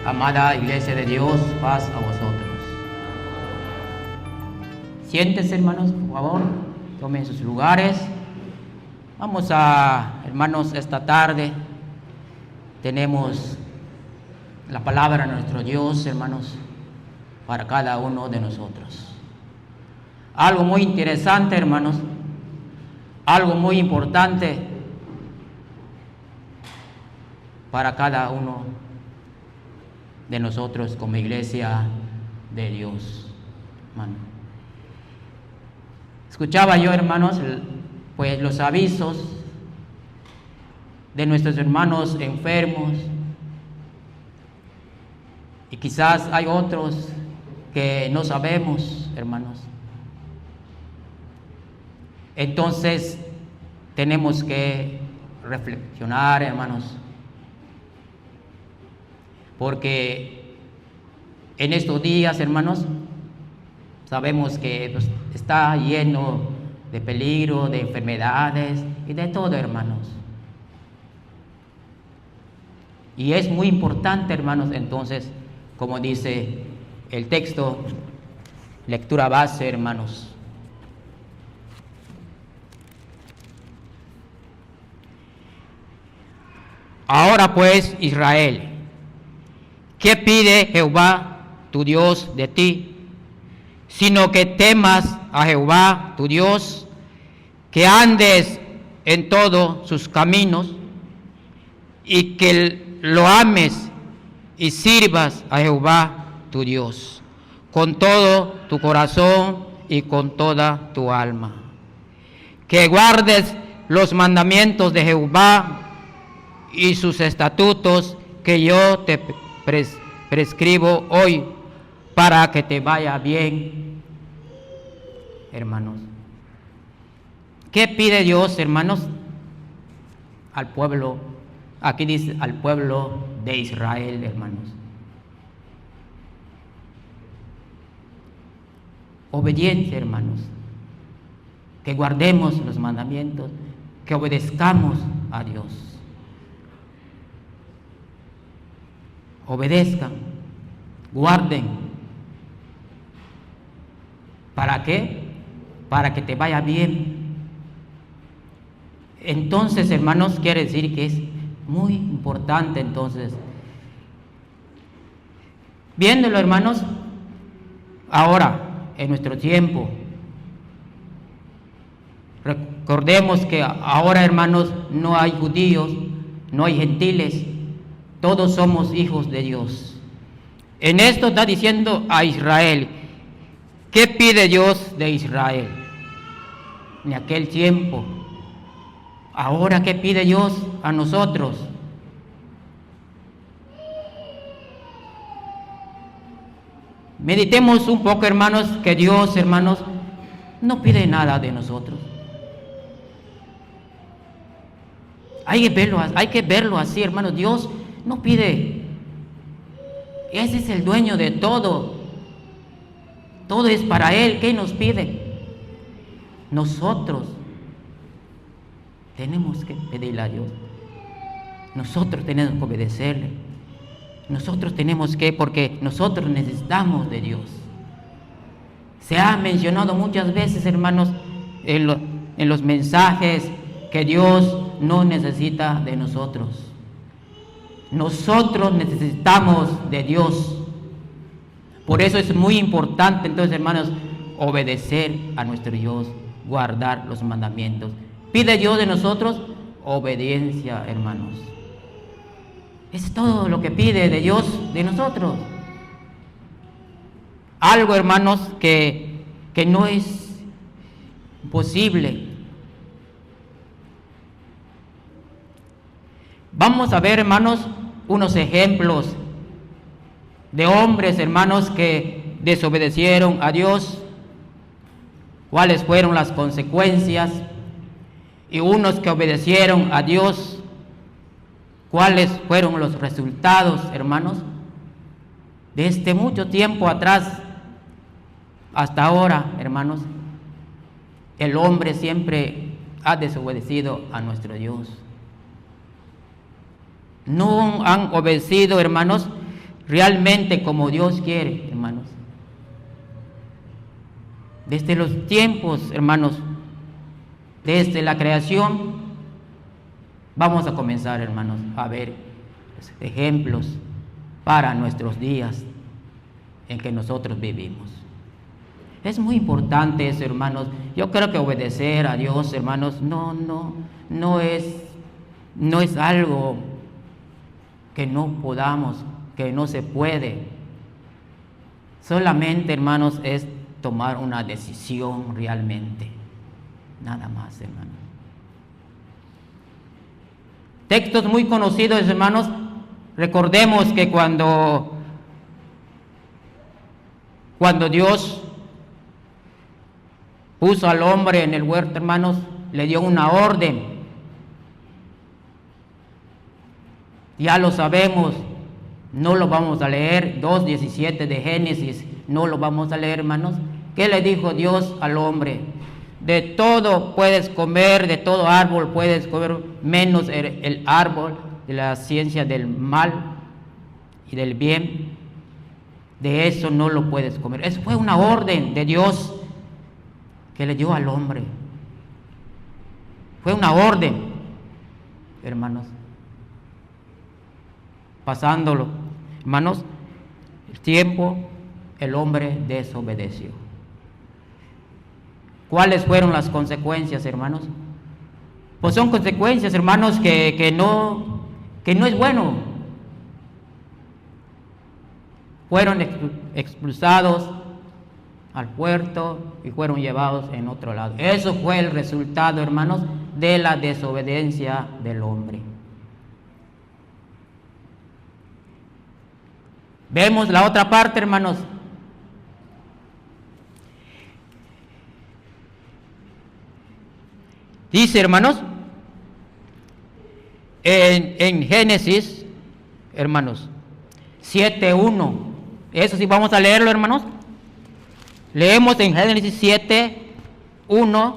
Amada Iglesia de Dios, paz a vosotros. Siéntense, hermanos, por favor, tomen sus lugares. Vamos a, hermanos, esta tarde tenemos la palabra de nuestro Dios, hermanos, para cada uno de nosotros. Algo muy interesante, hermanos, algo muy importante para cada uno de nosotros como iglesia de Dios, hermano. Escuchaba yo, hermanos, pues los avisos de nuestros hermanos enfermos, y quizás hay otros que no sabemos, hermanos. Entonces tenemos que reflexionar, hermanos, porque en estos días, hermanos, sabemos que pues, está lleno de peligro, de enfermedades y de todo, hermanos. Y es muy importante, hermanos, entonces, como dice el texto, lectura base, hermanos. Ahora pues, Israel, ¿qué pide Jehová tu Dios de ti? Sino que temas a Jehová tu Dios, que andes en todos sus caminos y que lo ames y sirvas a Jehová tu Dios con todo tu corazón y con toda tu alma. Que guardes los mandamientos de Jehová y sus estatutos que yo te prescribo hoy, para que te vaya bien, hermanos. ¿Qué pide Dios, hermanos? Al pueblo, aquí dice al pueblo de Israel, hermanos. Obediencia, hermanos. Que guardemos los mandamientos, que obedezcamos a Dios. Obedezcan, guarden. ¿Para qué? Para que te vaya bien. Entonces, hermanos, quiere decir que es muy importante, entonces. Viéndolo, hermanos, ahora, en nuestro tiempo, recordemos que ahora, hermanos, no hay judíos, no hay gentiles, todos somos hijos de Dios. En esto está diciendo a Israel. ¿Qué pide Dios de Israel? En aquel tiempo. Ahora, ¿qué pide Dios a nosotros? Meditemos un poco, hermanos, que Dios, hermanos, no pide nada de nosotros. Hay que verlo así, hermanos. Dios no pide. Ese es el dueño de todo. Todo es para Él. ¿Qué nos pide? Nosotros tenemos que pedirle a Dios. Nosotros tenemos que obedecerle. Nosotros tenemos que, porque nosotros necesitamos de Dios. Se ha mencionado muchas veces, hermanos, en los mensajes, que Dios no necesita de nosotros. Nosotros necesitamos de Dios. Por eso es muy importante, entonces, hermanos, obedecer a nuestro Dios, guardar los mandamientos. ¿Pide Dios de nosotros? Obediencia, hermanos. Es todo lo que pide de Dios de nosotros. Algo, hermanos, que no es posible. Vamos a ver, hermanos, unos ejemplos de hombres, hermanos, que desobedecieron a Dios, cuáles fueron las consecuencias, y unos que obedecieron a Dios, cuáles fueron los resultados, hermanos. Desde mucho tiempo atrás hasta ahora, hermanos, el hombre siempre ha desobedecido a nuestro Dios. No han obedecido, hermanos, realmente como Dios quiere, hermanos. Desde los tiempos, hermanos, desde la creación, vamos a comenzar, hermanos, a ver ejemplos para nuestros días en que nosotros vivimos. Es muy importante eso, hermanos. Yo creo que obedecer a Dios, hermanos, no es algo que no podamos, que no se puede. Solamente, hermanos, es tomar una decisión realmente. Nada más, hermanos. Textos muy conocidos, hermanos. Recordemos que cuando Dios puso al hombre en el huerto, hermanos, le dio una orden. Ya lo sabemos, no lo vamos a leer, 2:17 de Génesis, no lo vamos a leer, hermanos. ¿Qué le dijo Dios al hombre? De todo puedes comer, de todo árbol puedes comer, menos el árbol de la ciencia del mal y del bien. De eso no lo puedes comer. Eso fue una orden de Dios que le dio al hombre. Fue una orden, hermanos. Pasándolo, hermanos, el tiempo, el hombre desobedeció. ¿Cuáles fueron las consecuencias, hermanos? Pues son consecuencias, hermanos, que no es bueno. Fueron expulsados al puerto y fueron llevados en otro lado. Eso fue el resultado, hermanos, de la desobediencia del hombre. Vemos la otra parte, hermanos. Dice, hermanos, en Génesis, hermanos, 7:1. Eso sí, vamos a leerlo, hermanos. Leemos en Génesis 7:1.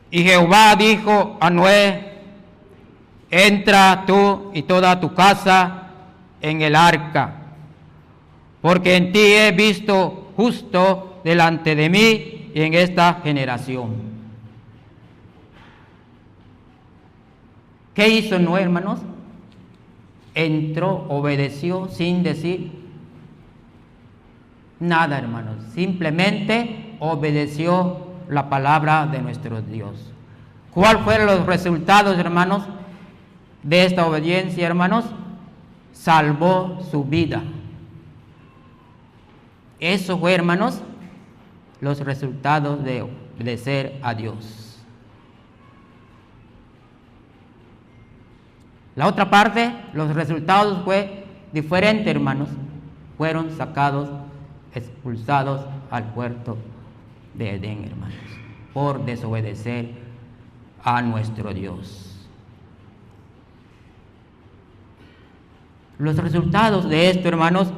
Y Jehová dijo a Noé: entra tú y toda tu casa en el arca, porque en ti he visto justo delante de mí y en esta generación. ¿Qué hizo Noé, hermanos? Entró, obedeció sin decir nada, hermanos. Simplemente obedeció la palabra de nuestro Dios. ¿Cuáles fueron los resultados, hermanos, de esta obediencia, hermanos? Salvó su vida. Eso fue, hermanos, los resultados de obedecer a Dios. La otra parte, los resultados fue diferente, hermanos. Fueron sacados, expulsados al huerto de Edén, hermanos, por desobedecer a nuestro Dios. Los resultados de esto, hermanos,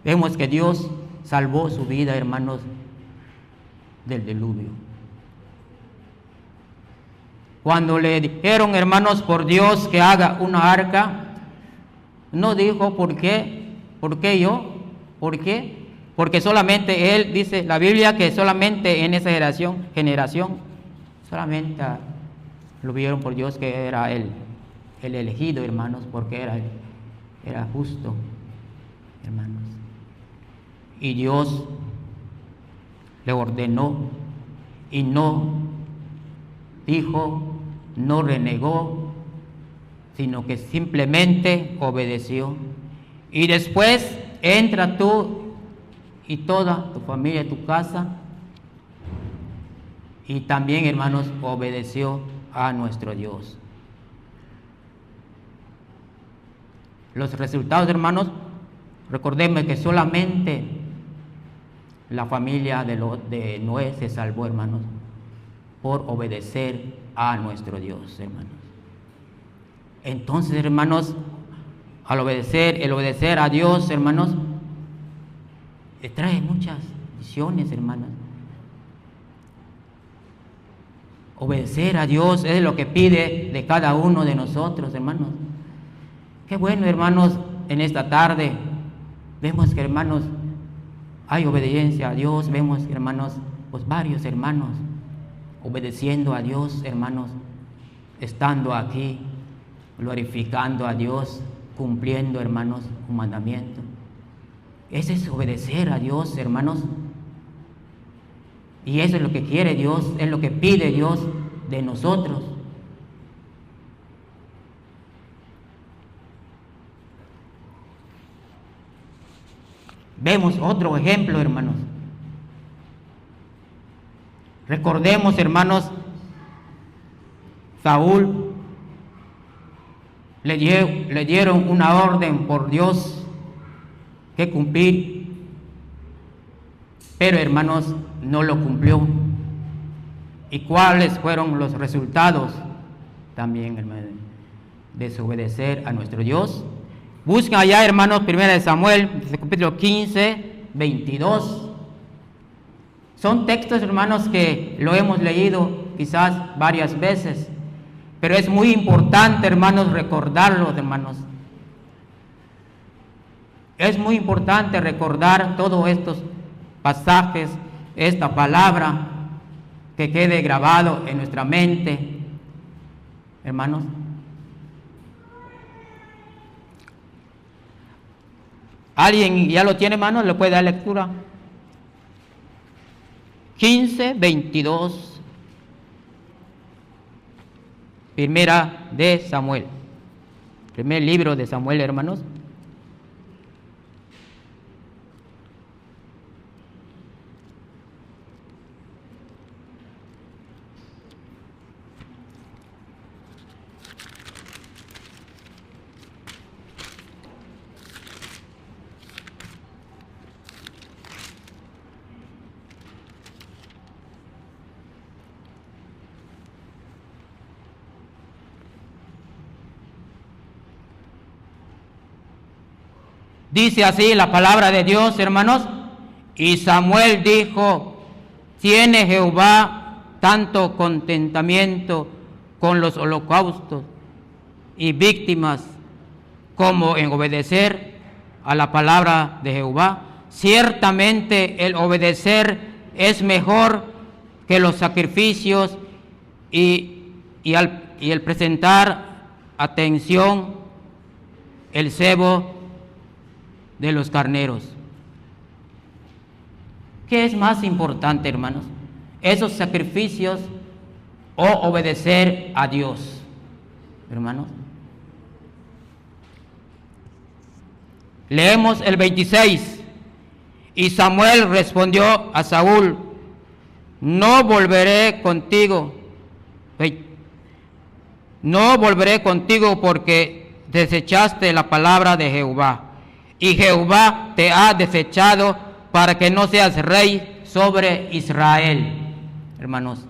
vemos que Dios salvó su vida, hermanos, del diluvio. Cuando le dijeron, hermanos, por Dios que haga una arca, no dijo ¿por qué? ¿Por qué yo? ¿Por qué? Porque solamente él, dice la Biblia, que solamente en esa generación, solamente lo vieron por Dios que era el elegido, hermanos, porque era justo, hermanos. Y Dios le ordenó y no dijo, no renegó, sino que simplemente obedeció. Y después entra tú y toda tu familia, tu casa, y también, hermanos, obedeció a nuestro Dios. Los resultados, hermanos, recordemos que solamente la familia de Noé se salvó, hermanos, por obedecer a nuestro Dios, hermanos. Entonces, hermanos, el obedecer a Dios, hermanos, trae muchas bendiciones, hermanos. Obedecer a Dios es lo que pide de cada uno de nosotros, hermanos. Qué bueno, hermanos, en esta tarde, vemos que, hermanos, hay obediencia a Dios. Vemos, hermanos, pues varios hermanos obedeciendo a Dios, hermanos, estando aquí, glorificando a Dios, cumpliendo, hermanos, un mandamiento. Ese es obedecer a Dios, hermanos. Y eso es lo que quiere Dios, es lo que pide Dios de nosotros. Vemos otro ejemplo, hermanos. Recordemos, hermanos, Saúl le dieron una orden por Dios que cumplir, pero, hermanos, no lo cumplió. ¿Y cuáles fueron los resultados? También, hermanos, desobedecer a nuestro Dios. Busquen allá, hermanos, 1 Samuel, capítulo 15, 22. Son textos, hermanos, que lo hemos leído quizás varias veces, pero es muy importante, hermanos, recordarlos, hermanos. Es muy importante recordar todos estos pasajes, esta palabra, que quede grabado en nuestra mente, hermanos. ¿Alguien ya lo tiene, hermanos? ¿Le puede dar lectura? 15, 22. Primera de Samuel. Primer libro de Samuel, hermanos. Dice así la palabra de Dios, hermanos. Y Samuel dijo: ¿tiene Jehová tanto contentamiento con los holocaustos y víctimas como en obedecer a la palabra de Jehová? Ciertamente el obedecer es mejor que los sacrificios y el presentar atención el cebo de los carneros. ¿Qué es más importante, hermanos? ¿Esos sacrificios o obedecer a Dios, hermanos? Leemos el 26. Y Samuel respondió a Saúl: no volveré contigo. No volveré contigo porque desechaste la palabra de Jehová. Y Jehová te ha desechado para que no seas rey sobre Israel. Hermanos,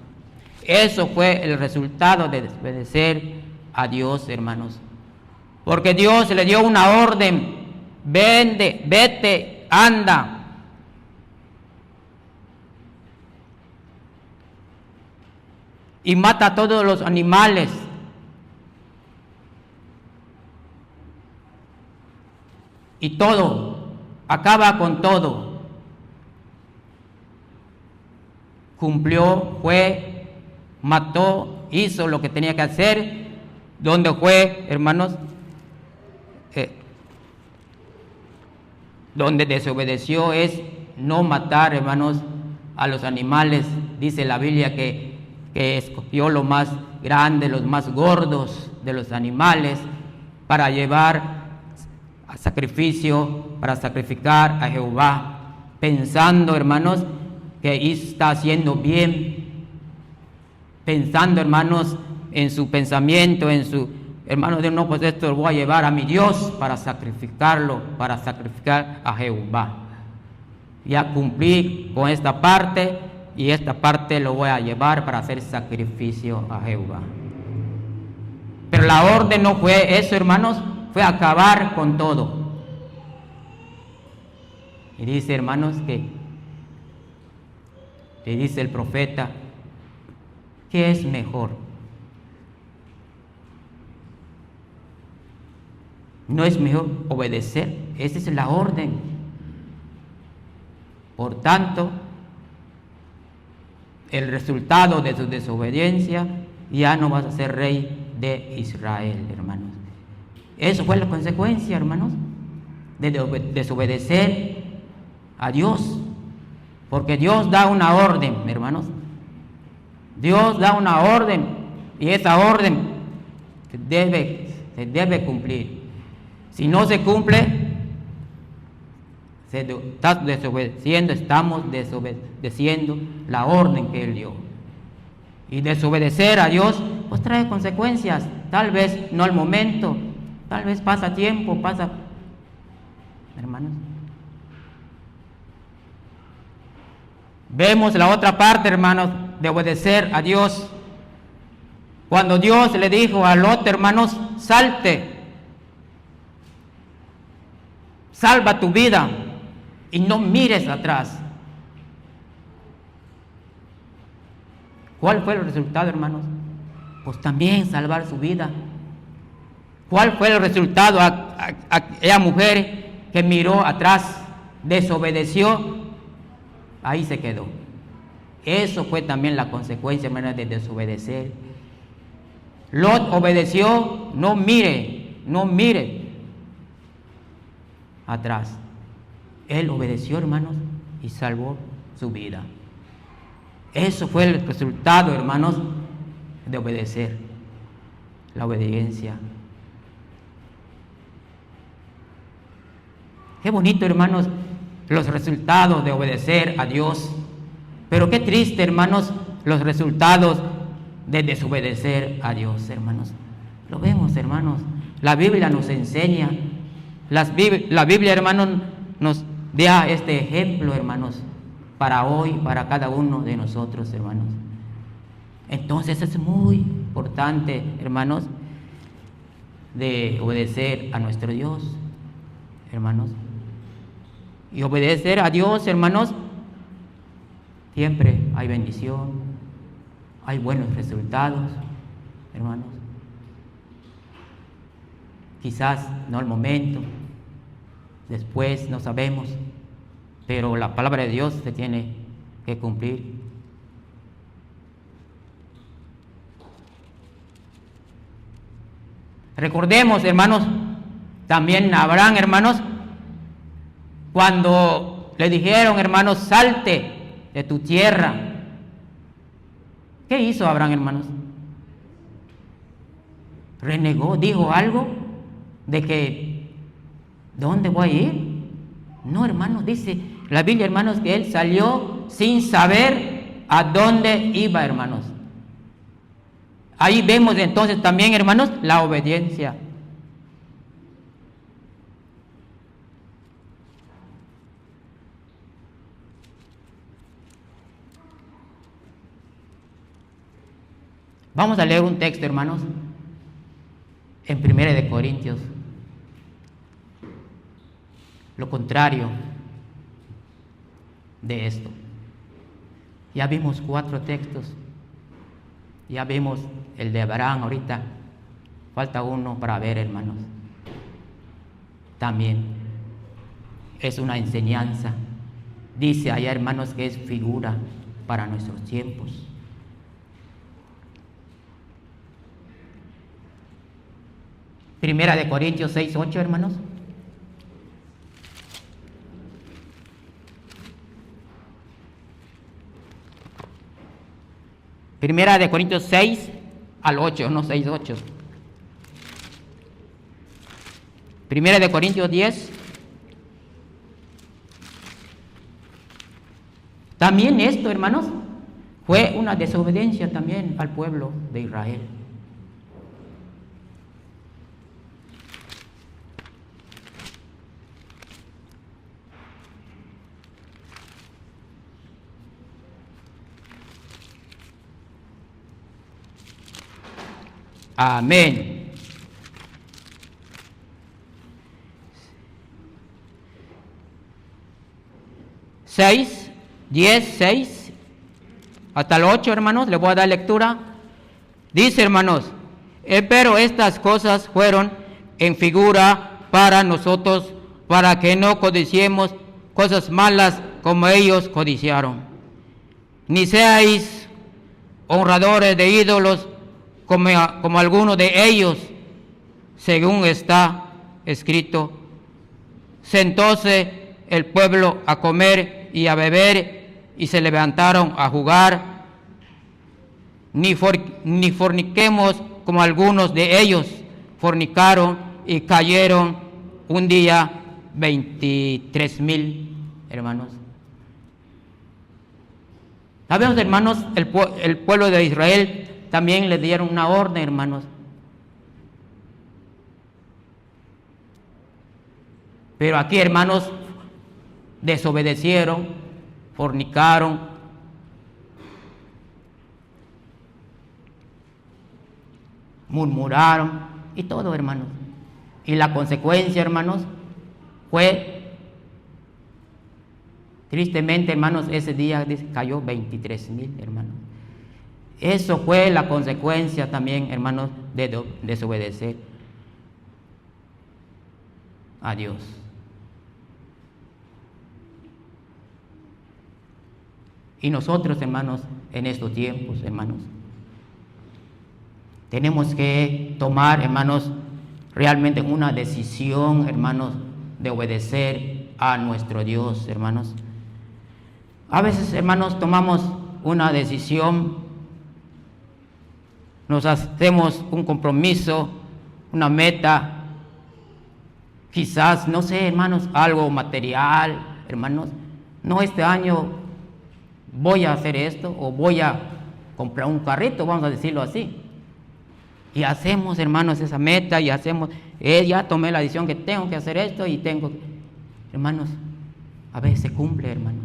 eso fue el resultado de desobedecer a Dios, hermanos. Porque Dios le dio una orden: vete, anda. Y mata a todos los animales. Y todo, acaba con todo. Cumplió, fue, mató, hizo lo que tenía que hacer. ¿Dónde fue, hermanos? Donde desobedeció es no matar, hermanos, a los animales. Dice la Biblia que escogió lo más grande, los más gordos de los animales para llevar a sacrificio, para sacrificar a Jehová, pensando, hermanos, que está haciendo bien, pensando, hermanos, en su pensamiento, en su, hermanos, de no, pues esto lo voy a llevar a mi Dios para sacrificarlo, para sacrificar a Jehová. Ya cumplí con esta parte y esta parte lo voy a llevar para hacer sacrificio a Jehová. Pero la orden no fue eso, hermanos, fue acabar con todo. Y dice, hermanos, que le dice el profeta: ¿qué es mejor? ¿No es mejor obedecer? Esa es la orden. Por tanto, el resultado de su desobediencia, ya no vas a ser rey de Israel, hermanos. Eso fue la consecuencia, hermanos, de desobedecer a Dios. Porque Dios da una orden, hermanos. Dios da una orden, y esa orden se debe cumplir. Si no se cumple, estamos desobedeciendo la orden que Él dio. Y desobedecer a Dios, pues trae consecuencias. Tal vez no al momento, tal vez pasa tiempo, hermanos. Vemos la otra parte, hermanos, de obedecer a Dios. Cuando Dios le dijo a Lot, hermanos, salte, salva tu vida y no mires atrás. ¿Cuál fue el resultado, hermanos? Pues también salvar su vida. ¿Cuál fue el resultado? Aquella mujer que miró atrás, desobedeció, ahí se quedó. Eso fue también la consecuencia, hermanos, de desobedecer. Lot obedeció, no mire atrás. Él obedeció, hermanos, y salvó su vida. Eso fue el resultado, hermanos, de obedecer. La obediencia. Qué bonito, hermanos, los resultados de obedecer a Dios. Pero qué triste, hermanos, los resultados de desobedecer a Dios, hermanos. Lo vemos, hermanos. La Biblia nos enseña. La Biblia, hermanos, nos da este ejemplo, hermanos, para hoy, para cada uno de nosotros, hermanos. Entonces es muy importante, hermanos, de obedecer a nuestro Dios, hermanos. Y obedecer a Dios, hermanos, siempre hay bendición, hay buenos resultados, hermanos. Quizás no al momento, después no sabemos, pero la palabra de Dios se tiene que cumplir. Recordemos, hermanos, también a Abraham, hermanos, cuando le dijeron, hermanos, salte de tu tierra. ¿Qué hizo Abraham, hermanos? Renegó, dijo algo de que, ¿dónde voy a ir? No, hermanos, dice la Biblia, hermanos, que él salió sin saber a dónde iba, hermanos. Ahí vemos entonces también, hermanos, la obediencia. Vamos a leer un texto, hermanos, en 1 de Corintios. Lo contrario de esto. Ya vimos 4 textos. Ya vimos el de Abraham ahorita. Falta uno para ver, hermanos. También es una enseñanza. Dice allá, hermanos, que es figura para nuestros tiempos. Primera de Corintios 6:8, hermanos. Primera de Corintios 6 al 8, no 6:8. Primera de Corintios 10. También esto, hermanos, fue una desobediencia también al pueblo de Israel. Amén. Seis, 10, 6 hasta el 8, hermanos, le voy a dar lectura. Dice, hermanos, pero estas cosas fueron en figura para nosotros, para que no codiciemos cosas malas como ellos codiciaron. Ni seáis honradores de ídolos como algunos de ellos, según está escrito. Sentóse el pueblo a comer y a beber, y se levantaron a jugar. Ni forniquemos como algunos de ellos fornicaron y cayeron un día 23,000, hermanos. Sabemos, hermanos, el pueblo de Israel también le dieron una orden, hermanos. Pero aquí, hermanos, desobedecieron, fornicaron, murmuraron y todo, hermanos. Y la consecuencia, hermanos, fue, tristemente, hermanos, ese día cayó 23,000, hermanos. Eso fue la consecuencia también, hermanos, de desobedecer a Dios. Y nosotros, hermanos, en estos tiempos, hermanos, tenemos que tomar, hermanos, realmente una decisión, hermanos, de obedecer a nuestro Dios, hermanos. A veces, hermanos, tomamos una decisión, nos hacemos un compromiso, una meta, quizás, no sé, hermanos, algo material, hermanos. No, este año voy a hacer esto o voy a comprar un carrito, vamos a decirlo así. Y hacemos, hermanos, esa meta y hacemos, ya tomé la decisión que tengo que hacer esto y tengo, hermanos, a veces se cumple, hermanos.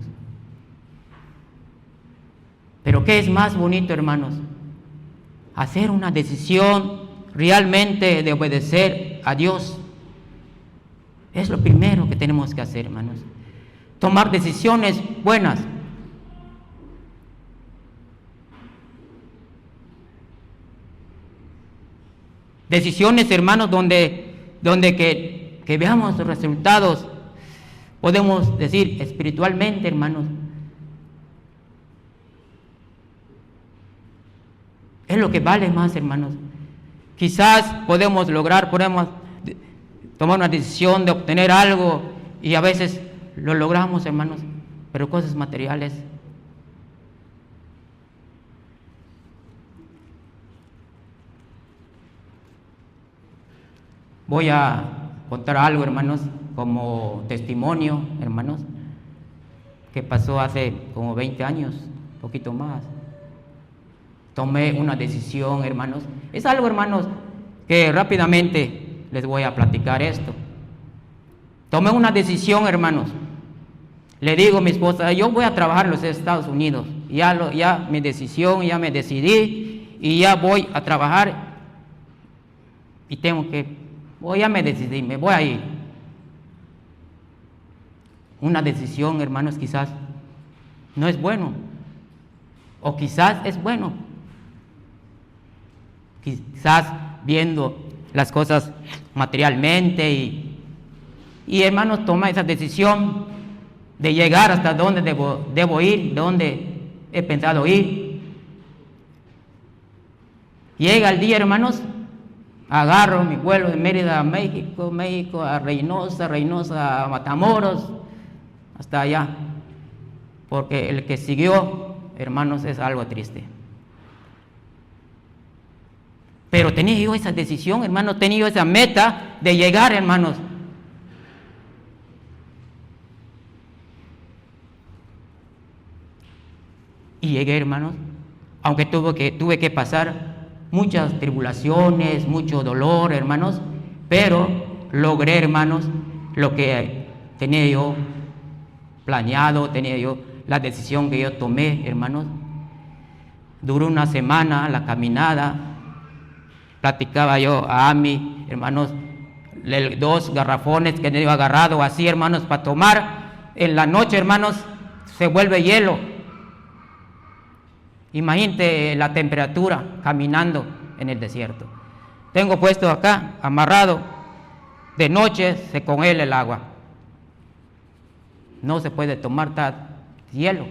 Pero ¿qué es más bonito, hermanos? Hacer una decisión realmente de obedecer a Dios. Es lo primero que tenemos que hacer, hermanos. Tomar decisiones buenas. Decisiones, hermanos, donde que veamos los resultados. Podemos decir espiritualmente, hermanos. Es lo que vale más, hermanos. Quizás podemos tomar una decisión de obtener algo y a veces lo logramos, hermanos, pero cosas materiales. Voy a contar algo, hermanos, como testimonio, hermanos, que pasó hace como 20 años, un poquito más. Tomé una decisión, hermanos. Es algo, hermanos, que rápidamente les voy a platicar esto. Tomé una decisión, hermanos. Le digo a mi esposa, yo voy a trabajar en los Estados Unidos. Ya mi decisión, ya me decidí y ya voy a trabajar y ya me decidí, me voy a ir. Una decisión, hermanos, quizás no es bueno, o quizás es bueno. Quizás viendo las cosas materialmente y hermanos, toma esa decisión de llegar hasta donde debo ir, donde he pensado ir. Llega el día, hermanos, agarro mi vuelo de Mérida a México a Reynosa a Matamoros, hasta allá, porque el que siguió, hermanos, es algo triste. Pero tenía yo esa decisión, hermanos, tenía yo esa meta de llegar, hermanos. Y llegué, hermanos, aunque tuve que pasar muchas tribulaciones, mucho dolor, hermanos, pero logré, hermanos, lo que tenía yo planeado, tenía yo la decisión que yo tomé, hermanos. Duró una semana la caminada. Platicaba yo a Ami, hermanos, 2 garrafones que tenía agarrado así, hermanos, para tomar. En la noche, hermanos, se vuelve hielo. Imagínate la temperatura caminando en el desierto. Tengo puesto acá, amarrado, De noche se congela el agua. No se puede tomar, está hielo.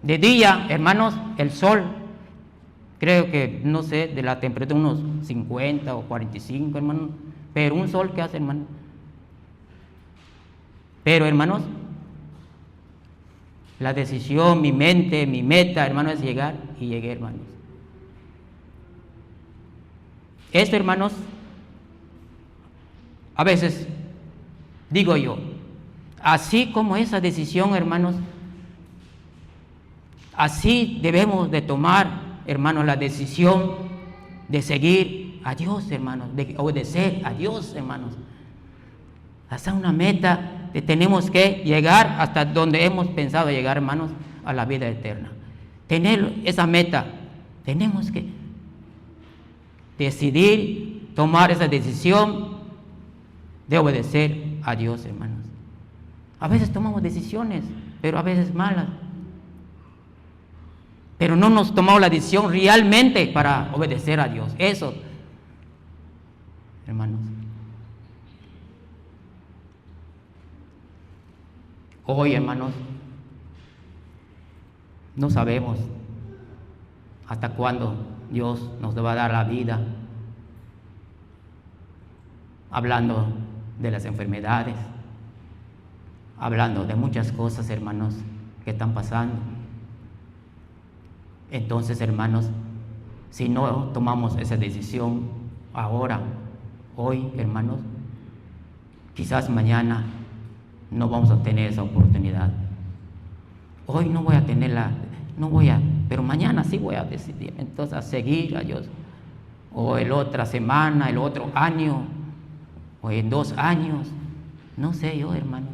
De día, hermanos, el sol, creo que, no sé, de la temperatura unos 50 o 45, hermanos. Pero un sol, ¿qué hace, hermano? Pero, hermanos, la decisión, mi mente, mi meta, hermanos, es llegar, y llegué, hermanos. Esto, hermanos, a veces digo yo, así como esa decisión, hermanos, así debemos de tomar, hermanos, la decisión de seguir a Dios, hermanos, de obedecer a Dios, hermanos. Hasta una meta que tenemos que llegar hasta donde hemos pensado llegar, hermanos, a la vida eterna. Tener esa meta, tenemos que decidir, tomar esa decisión de obedecer a Dios, hermanos. A veces tomamos decisiones, pero a veces malas. Pero no nos tomamos la decisión realmente para obedecer a Dios. Eso, hermanos. Hoy, hermanos, no sabemos hasta cuándo Dios nos va a dar la vida. Hablando de las enfermedades, hablando de muchas cosas, hermanos, que están pasando. Entonces, hermanos, si no tomamos esa decisión ahora, hoy, hermanos, quizás mañana no vamos a tener esa oportunidad. Hoy no voy a tenerla, pero mañana sí voy a decidir, entonces, a seguir a Dios. O la otra semana, el otro año, o en 2 años, no sé yo, hermanos.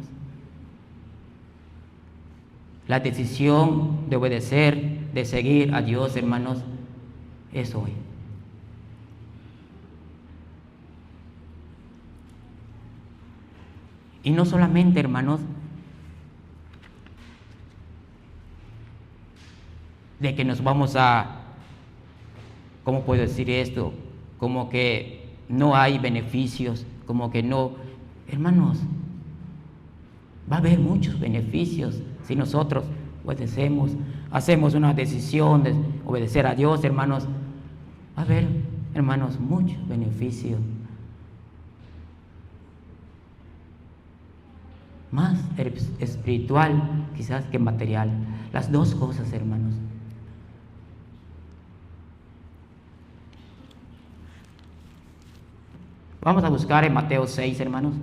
La decisión de obedecer, de seguir a Dios, hermanos, es hoy. Y no solamente, hermanos, de que nos vamos a, ¿cómo puedo decir esto? Como que no hay beneficios, como que no, hermanos, va a haber muchos beneficios si nosotros obedecemos, hacemos una decisión de obedecer a Dios, hermanos. Va a haber, hermanos, muchos beneficios. Más espiritual quizás que material. Las dos cosas, hermanos. Vamos a buscar en Mateo 6, hermanos.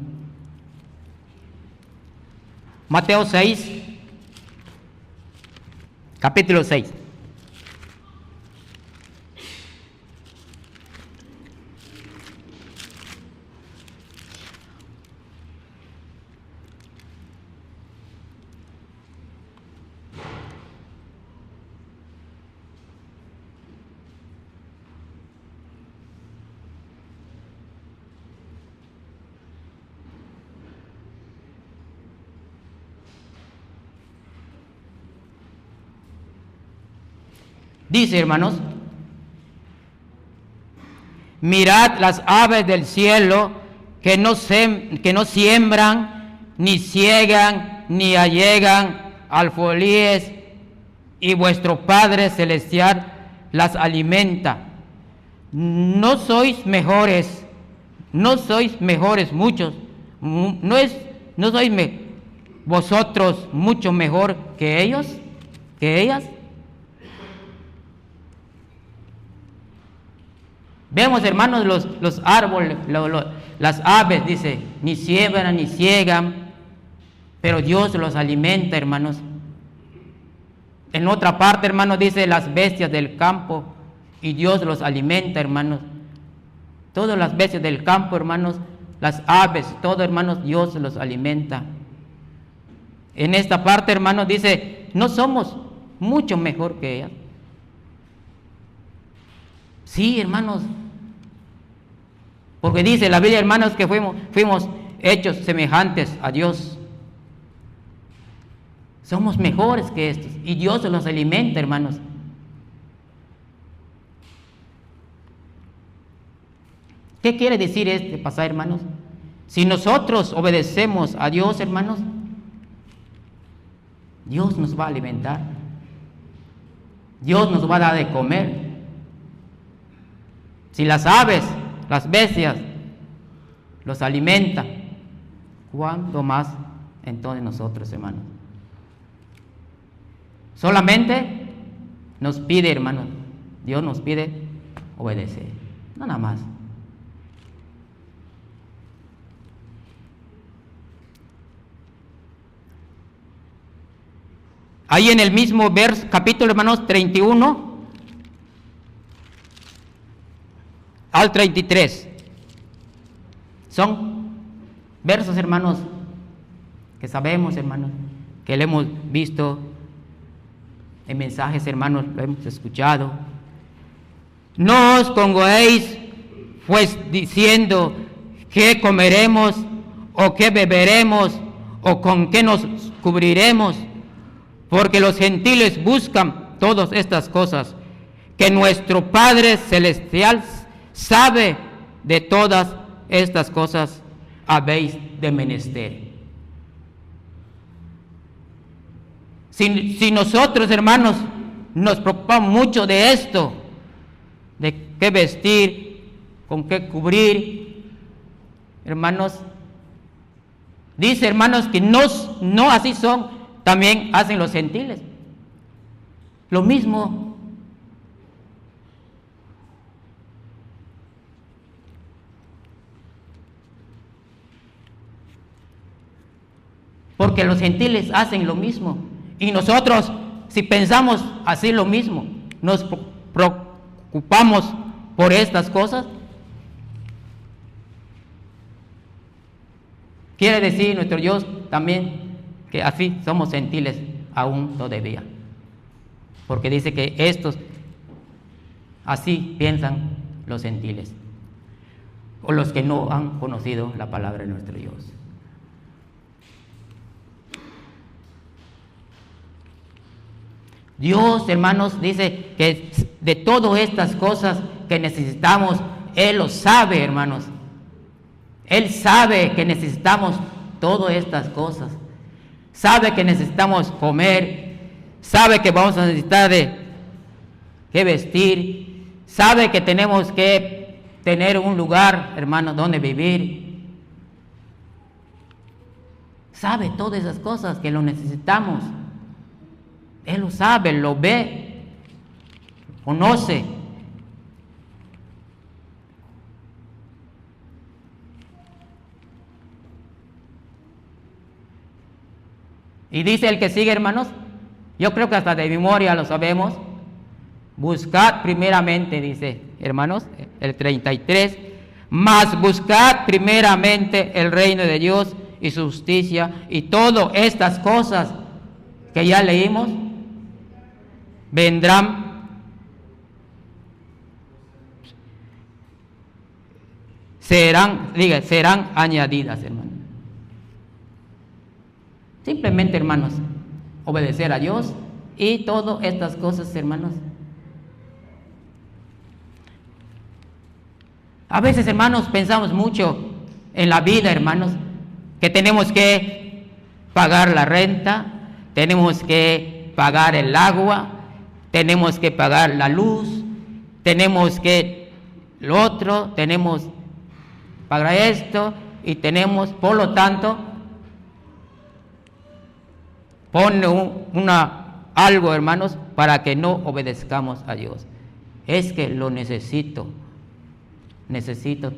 Mateo 6, capítulo 6. Dice, hermanos, mirad las aves del cielo que no siembran, ni ciegan, ni allegan alfolíes, y vuestro Padre Celestial las alimenta. ¿No sois mejores muchos? ¿No sois vosotros mucho mejor que ellos, que ellas? Vemos, hermanos, los árboles, las aves, dice, ni siembran ni ciegan, pero Dios los alimenta, hermanos. En otra parte, hermanos, dice las bestias del campo, y Dios los alimenta, hermanos. Todas las bestias del campo, hermanos, las aves, todo, hermanos, Dios los alimenta. En esta parte, hermanos, dice, no somos mucho mejor que ellas. Sí, hermanos, porque dice la Biblia, hermanos, que fuimos hechos semejantes a Dios. Somos mejores que estos, y Dios los alimenta, ¿Qué quiere decir este pasaje, hermanos? Si nosotros obedecemos a Dios, hermanos, Dios nos va a alimentar. Dios nos va a dar de comer. Si las aves, las bestias, los alimenta, ¿cuánto más entonces nosotros, hermanos? Solamente nos pide, hermanos, Dios nos pide obedecer, nada más. Ahí en el mismo capítulo, hermanos, 31 al 33. Son versos, hermanos, que sabemos, hermanos, que lo hemos visto en mensajes, hermanos, lo hemos escuchado. No os congreguéis, pues, diciendo qué comeremos, o qué beberemos, o con qué nos cubriremos, porque los gentiles buscan todas estas cosas, que nuestro Padre Celestial sabe de todas estas cosas habéis de menester. Si nosotros, hermanos, nos preocupamos mucho de esto, de qué vestir, con qué cubrir, hermanos, dice, hermanos, que no así son, también hacen los gentiles. Lo mismo. Porque los gentiles hacen lo mismo. Y nosotros, si pensamos así lo mismo, nos preocupamos por estas cosas, quiere decir nuestro Dios también que así somos gentiles aún todavía. Porque dice que estos, así piensan los gentiles, o los que no han conocido la palabra de nuestro Dios. Dios, hermanos, dice que de todas estas cosas que necesitamos, Él lo sabe, hermanos. Él sabe que necesitamos todas estas cosas. Sabe que necesitamos comer, sabe que vamos a necesitar que vestir, sabe que tenemos que tener un lugar, hermanos, donde vivir. Sabe todas esas cosas que lo necesitamos. Él lo sabe, lo ve, conoce. Y dice el que sigue, hermanos, yo creo que hasta de memoria lo sabemos. Buscad primeramente, dice, hermanos, el 33, mas buscad primeramente el reino de Dios y su justicia, y todas estas cosas que ya leímos serán añadidas, hermanos. Simplemente, hermanos, obedecer a Dios y todas estas cosas, hermanos. A veces, hermanos, pensamos mucho en la vida, hermanos, que tenemos que pagar la renta, tenemos que pagar el agua, tenemos que pagar la luz, tenemos que lo otro, tenemos que pagar esto y tenemos, por lo tanto, pone algo, hermanos, para que no obedezcamos a Dios. Es que lo necesito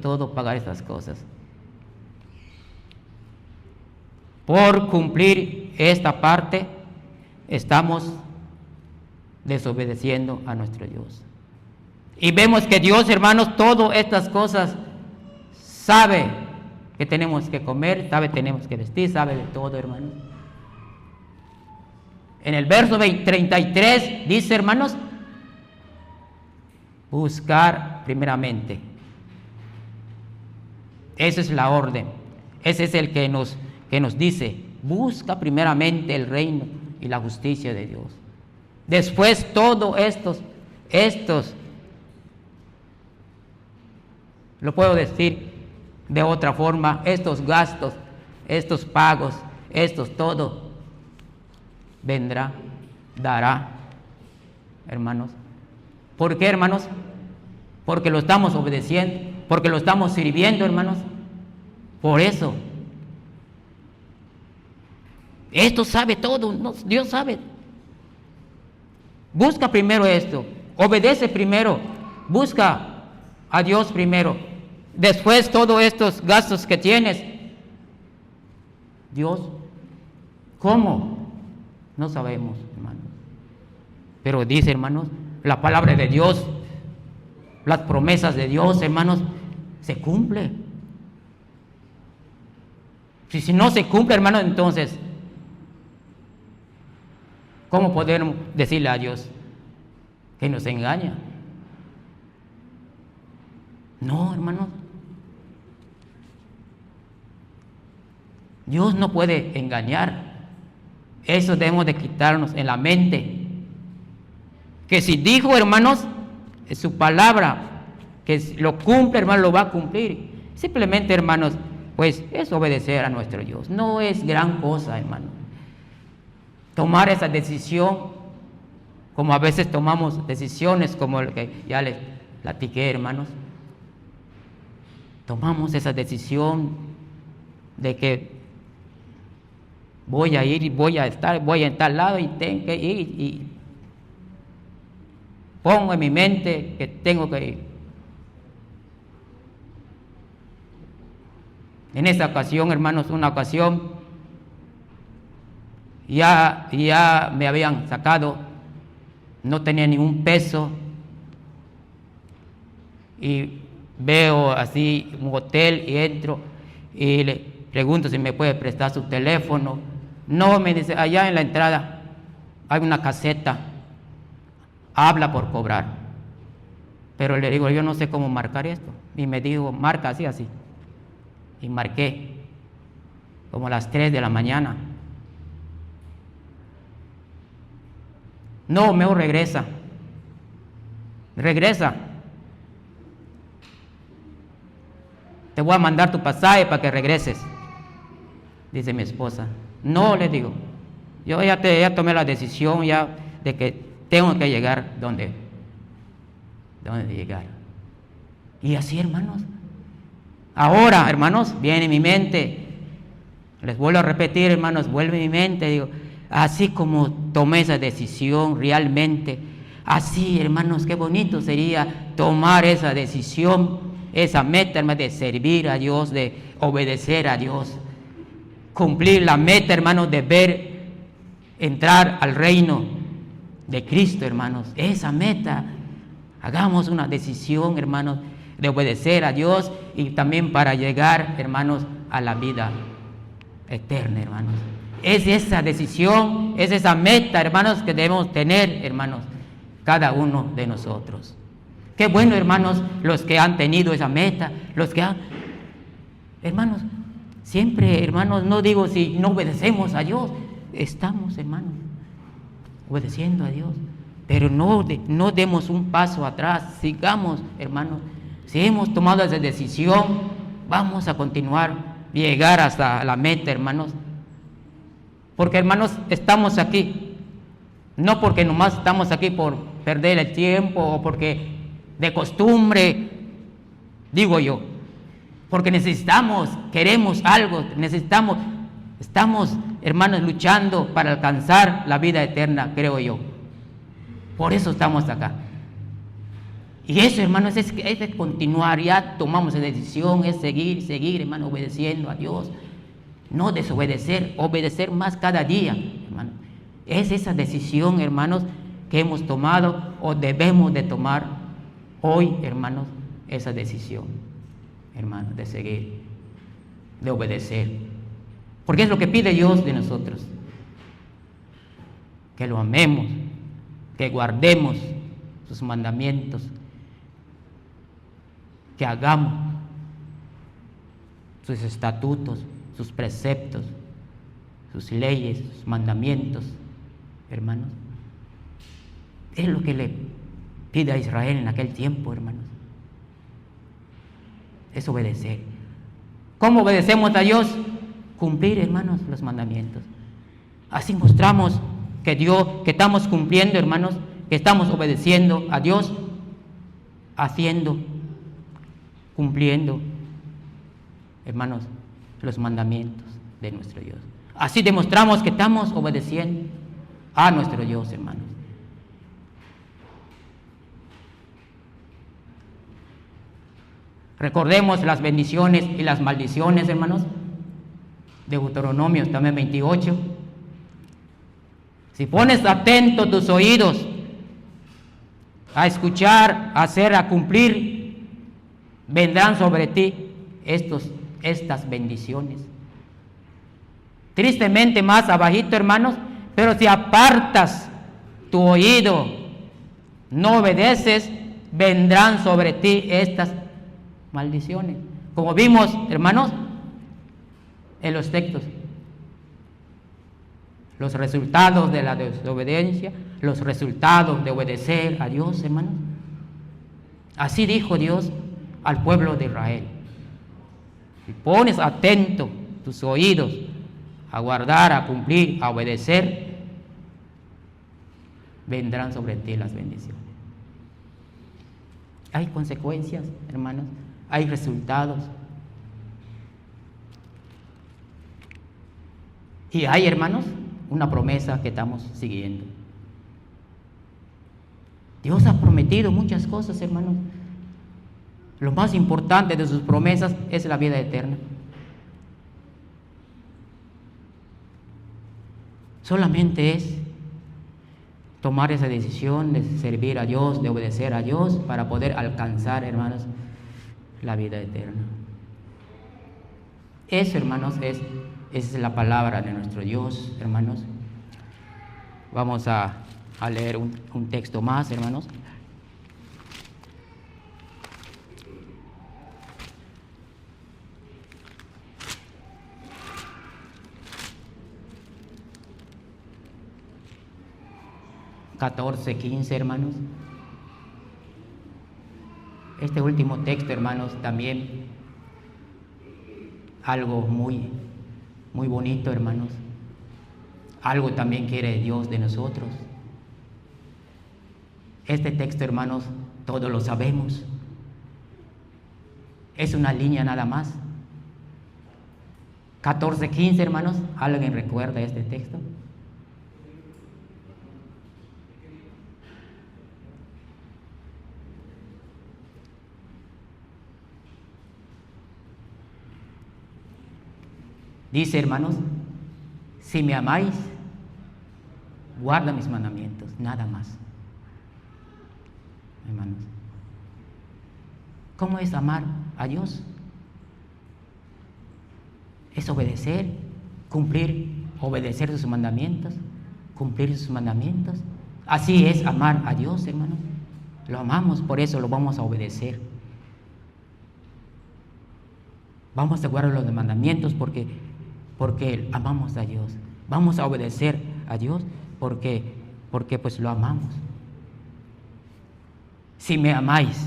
todo pagar estas cosas. Por cumplir esta parte, estamos desobedeciendo a nuestro Dios. Y vemos que Dios, hermanos, todas estas cosas sabe que tenemos que comer, sabe que tenemos que vestir, sabe de todo, hermanos. En el verso 33 dice, hermanos, buscar primeramente. Esa es la orden. Ese es el que nos dice, busca primeramente el reino y la justicia de Dios. Después todos estos Lo puedo decir de otra forma, estos gastos, estos pagos, estos todo, vendrá, dará, hermanos. ¿Por qué, hermanos? Porque lo estamos obedeciendo, porque lo estamos sirviendo, hermanos. Por eso. Esto sabe todo, ¿no? Dios sabe. Busca primero esto, obedece primero, busca a Dios primero. Después todos estos gastos que tienes, Dios, ¿cómo? No sabemos, hermanos. Pero dice, hermanos, la palabra de Dios, las promesas de Dios, hermanos, se cumple. Si no se cumple, hermanos, entonces, ¿cómo podemos decirle a Dios que nos engaña? No, hermanos. Dios no puede engañar. Eso debemos de quitarnos en la mente. Que si dijo, hermanos, es su palabra, que lo cumple, hermanos, lo va a cumplir. Simplemente, hermanos, pues es obedecer a nuestro Dios. No es gran cosa, hermanos. Tomar esa decisión, como a veces tomamos decisiones como el que ya les platiqué, hermanos. Tomamos esa decisión de que voy a ir y voy en tal lado y tengo que ir y pongo en mi mente que tengo que ir. En esa ocasión, hermanos, una ocasión, ya me habían sacado, no tenía ningún peso, y veo así un hotel y entro y le pregunto si me puede prestar su teléfono. No, me dice, allá en la entrada hay una caseta, habla por cobrar. Pero le digo, yo no sé cómo marcar esto. Y me dijo, marca así, así. Y marqué, como a las 3 de la mañana. No, mejor regresa. Regresa. Te voy a mandar tu pasaje para que regreses. Dice mi esposa. No, le digo. Yo ya tomé la decisión ya de que tengo que llegar donde llegar. Y así, hermanos. Ahora, hermanos, viene mi mente. Les vuelvo a repetir, hermanos, vuelve mi mente. Digo, así como tomé esa decisión realmente, así, hermanos, qué bonito sería tomar esa decisión, esa meta, hermanos, de servir a Dios, de obedecer a Dios. Cumplir la meta, hermanos, de ver, entrar al reino de Cristo, hermanos. Esa meta, hagamos una decisión, hermanos, de obedecer a Dios y también para llegar, hermanos, a la vida eterna, hermanos. Es esa decisión, es esa meta, hermanos, que debemos tener, hermanos, cada uno de nosotros. Qué bueno, hermanos, los que han tenido esa meta, los que han, hermanos, siempre, hermanos, no digo si no obedecemos a Dios, estamos, hermanos, obedeciendo a Dios, pero no demos un paso atrás, sigamos, hermanos. Si hemos tomado esa decisión, vamos a continuar, llegar hasta la meta, hermanos. Porque, hermanos, estamos aquí, no porque nomás estamos aquí por perder el tiempo o porque de costumbre, digo yo, porque necesitamos, queremos algo, estamos, hermanos, luchando para alcanzar la vida eterna, creo yo. Por eso estamos acá. Y eso, hermanos, es de continuar, ya tomamos esa decisión, es seguir, hermano, obedeciendo a Dios. No desobedecer, obedecer más cada día, hermano. Es esa decisión, hermanos, que hemos tomado o debemos de tomar hoy, hermanos, esa decisión, hermanos, de seguir, de obedecer. Porque es lo que pide Dios de nosotros. Que lo amemos, que guardemos sus mandamientos, que hagamos sus estatutos, sus preceptos, sus leyes, sus mandamientos, hermanos. Es lo que le pide a Israel en aquel tiempo, hermanos. es obedecer. ¿Cómo obedecemos a Dios? Cumplir, hermanos, los mandamientos. Así mostramos que que estamos cumpliendo, hermanos, que estamos obedeciendo a Dios, cumpliendo, hermanos, los mandamientos de nuestro Dios. Así demostramos que estamos obedeciendo a nuestro Dios, hermanos. Recordemos las bendiciones y las maldiciones, hermanos. Deuteronomio también 28. Si pones atento tus oídos a escuchar, a hacer, a cumplir, vendrán sobre ti estas bendiciones. Tristemente más abajito, hermanos, pero si apartas tu oído, no obedeces, vendrán sobre ti estas maldiciones. Como vimos, hermanos, en los textos, los resultados de la desobediencia, los resultados de obedecer a Dios, hermanos. Así dijo Dios al pueblo de Israel: si pones atento tus oídos a guardar, a cumplir, a obedecer, vendrán sobre ti las bendiciones. Hay consecuencias, hermanos, hay resultados. Y hay, hermanos, una promesa que estamos siguiendo. Dios ha prometido muchas cosas, hermanos. Lo más importante de sus promesas es la vida eterna. Solamente es tomar esa decisión de servir a Dios, de obedecer a Dios, para poder alcanzar, hermanos, la vida eterna. Eso, hermanos, esa es la palabra de nuestro Dios, hermanos. Vamos a leer un texto más, hermanos. Catorce, 15, hermanos. Este último texto, hermanos, también algo muy bonito, hermanos. Algo también quiere Dios de nosotros. Este texto, hermanos, todos lo sabemos. Es una línea nada más. 14, 15, hermanos. ¿Alguien recuerda este texto? Dice, hermanos, si me amáis, guarda mis mandamientos, nada más. Hermanos, ¿cómo es amar a Dios? Es obedecer, cumplir, obedecer sus mandamientos, cumplir sus mandamientos. Así es amar a Dios, hermanos. Lo amamos, por eso lo vamos a obedecer. Vamos a guardar los mandamientos porque amamos a Dios. Vamos a obedecer a Dios porque pues lo amamos. Si me amáis,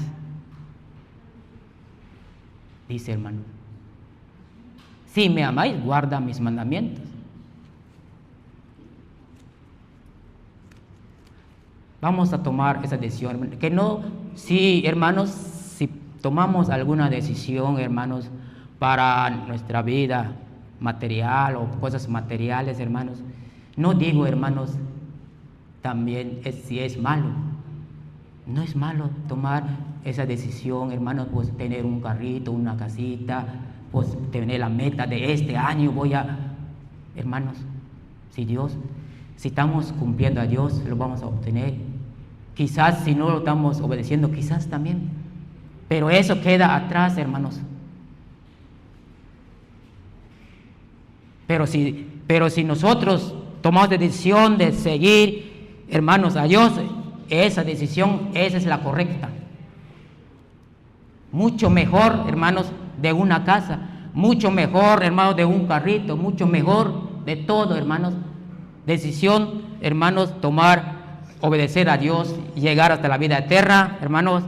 dice, hermano, si me amáis, guarda mis mandamientos. Vamos a tomar esa decisión. Que no, si, hermanos, si tomamos alguna decisión, hermanos, para nuestra vida material o cosas materiales, hermanos, no digo, hermanos, también si es malo. No es malo tomar esa decisión, hermanos, pues tener un carrito, una casita, pues tener la meta de este año hermanos, si estamos cumpliendo a Dios, lo vamos a obtener. Quizás si no lo estamos obedeciendo, quizás también, pero eso queda atrás, hermanos. Pero si nosotros tomamos la decisión de seguir, hermanos, a Dios, esa decisión, esa es la correcta. Mucho mejor, hermanos, de una casa, mucho mejor, hermanos, de un carrito, mucho mejor de todo, hermanos. Decisión, hermanos, obedecer a Dios, llegar hasta la vida eterna, hermanos.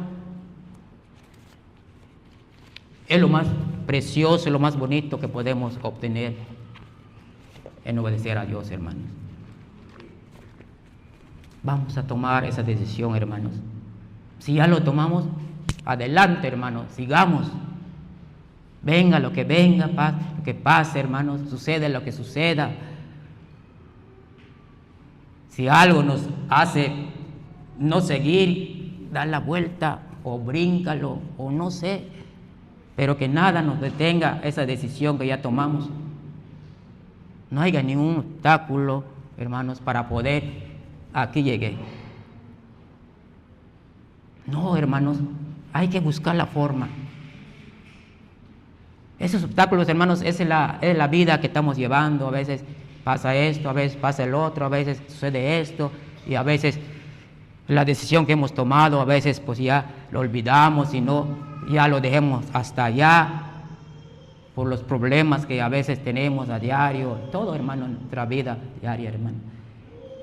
Es lo más precioso, lo más bonito que podemos obtener en obedecer a Dios, hermanos. Vamos a tomar esa decisión, hermanos. Si ya lo tomamos, adelante, hermanos, sigamos. Venga lo que venga, lo que pase, hermanos, sucede lo que suceda. Si algo nos hace no seguir, dar la vuelta o bríncalo o no sé, pero que nada nos detenga esa decisión que ya tomamos. No haya ningún obstáculo, hermanos, para poder, aquí llegué. No, hermanos, hay que buscar la forma. Esos obstáculos, hermanos, es la vida que estamos llevando. A veces pasa esto, a veces pasa el otro, a veces sucede esto, y a veces la decisión que hemos tomado, a veces pues ya lo olvidamos y no, ya lo dejemos hasta allá, por los problemas que a veces tenemos a diario, todo, hermano, en nuestra vida diaria, hermano.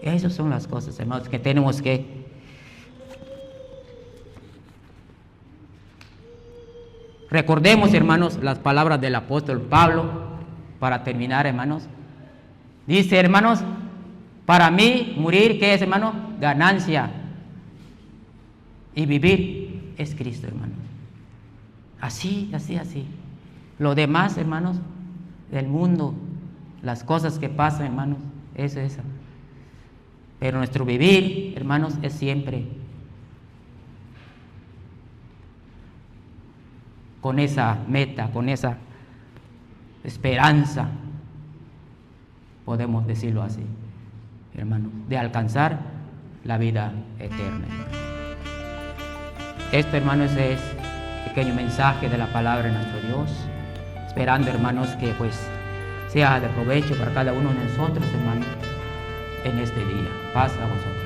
Esas son las cosas, hermanos, que tenemos que recordemos, hermanos, las palabras del apóstol Pablo para terminar, hermanos. Dice, hermanos, para mí morir, ¿qué es, hermano? Ganancia. Y vivir es Cristo, hermanos. Así. Lo demás, hermanos, del mundo, las cosas que pasan, hermanos, es esa. Pero nuestro vivir, hermanos, es siempre con esa meta, con esa esperanza, podemos decirlo así, hermanos, de alcanzar la vida eterna. Esto, hermanos, es pequeño mensaje de la palabra de nuestro Dios, esperando, hermanos, que pues sea de provecho para cada uno de nosotros, hermanos, en este día. Paz a vosotros.